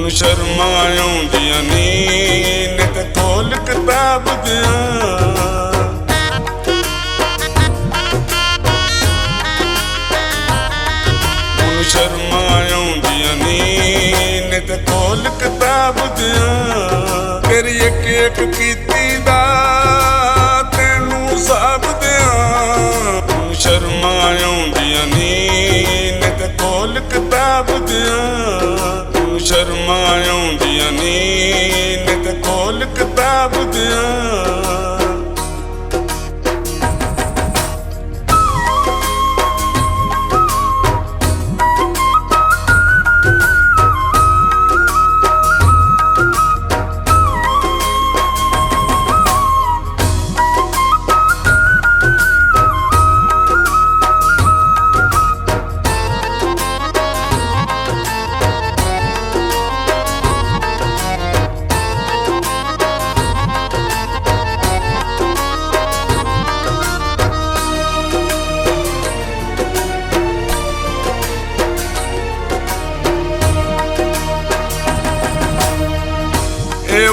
शर्मा आउंदियां नी नित खोल किताब दियां। शर्मा आउंदियां नी नित खोल किताब दियां। तेरी एक एक कीती दा तैनू साब दियां। शर्मा आउंदियां नी नित खोल किताब दियां। शर्मा आउंदियां नी नित खोल किताब दियां।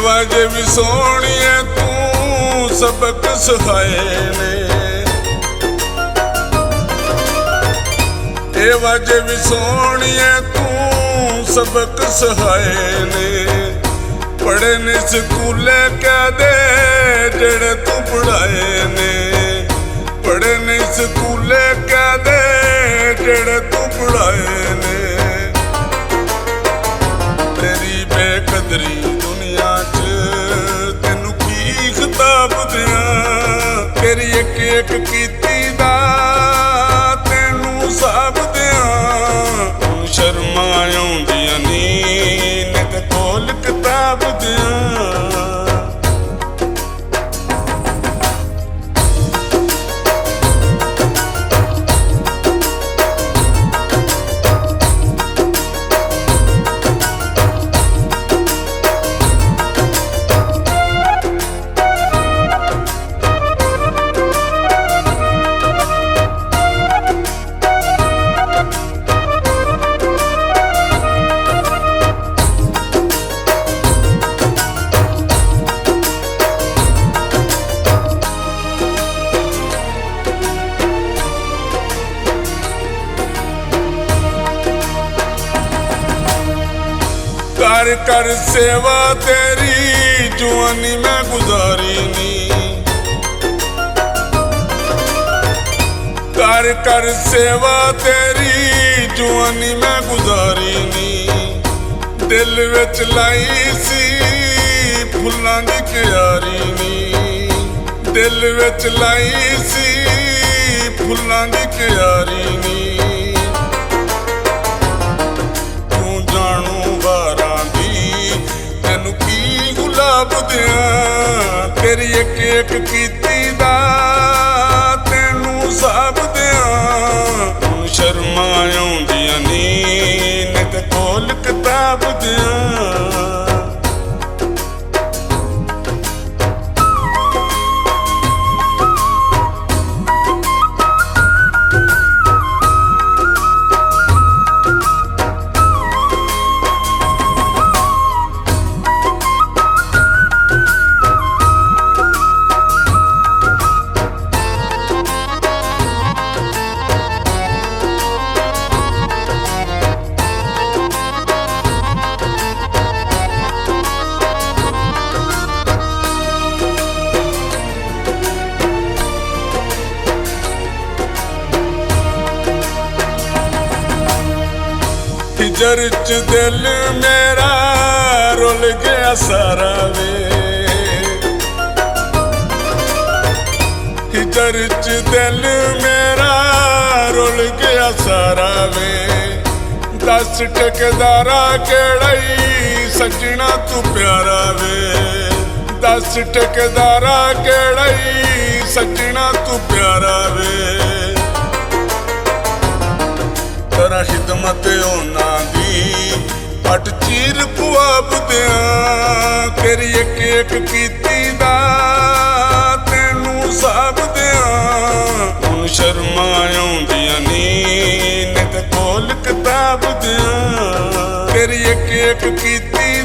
वाजे भी सोहणिए तू सबक सिखाए ने। ए वाजे भी सोहणिए तू सबक सिखाए ने। पढ़े ने स्कूले क्या दे जेड़े तू पढ़ाए ने। पढ़े ने स्कूले क्या दे जेड़े तू पढ़ाए ने। तेरी बेकदरी तेनू की खिताब दियां। तेरी एक एक कीती दा तैनू साब दियां। शर्मा आउंदियां नी नित खोल किताब दियां। कर कर सेवा तेरी जुआनी मैं गुजारी नी। कर कर सेवा तेरी जुआनी मैं गुजारी नी। दिल विच लाई सी फुल्लां दी क्यारी नी। दिल विच लाई सी फुल्लां दी क्यारी नी। तू जानू बारा तेनू की गुलाब दियां। तेरी एक एक कीती दा तैनू साब दियां। शर्मा आउंदियां नी नित खोल किताब दियां। हिजर च दिल मेरा रुल गया सारा वे। हिजर च दिल मेरा रुल गया सारा वे। दस ठेकेदारा केड़ाई सजना तू प्यारा वे। दस ठेकेदारा केड़ाई सजना तू प्यारा वे। तेरा खिदमत होना दी पट चीर पुआब दियां। तेरी एक एक कीती दा तैनू साब दियां। शर्मा आउंदियां नी नित खोल किताब दियां। तेरी एक एक कीती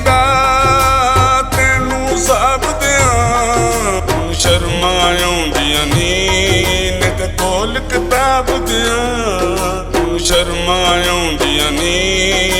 ਆਉਂਦੀਆਂ ਨੀ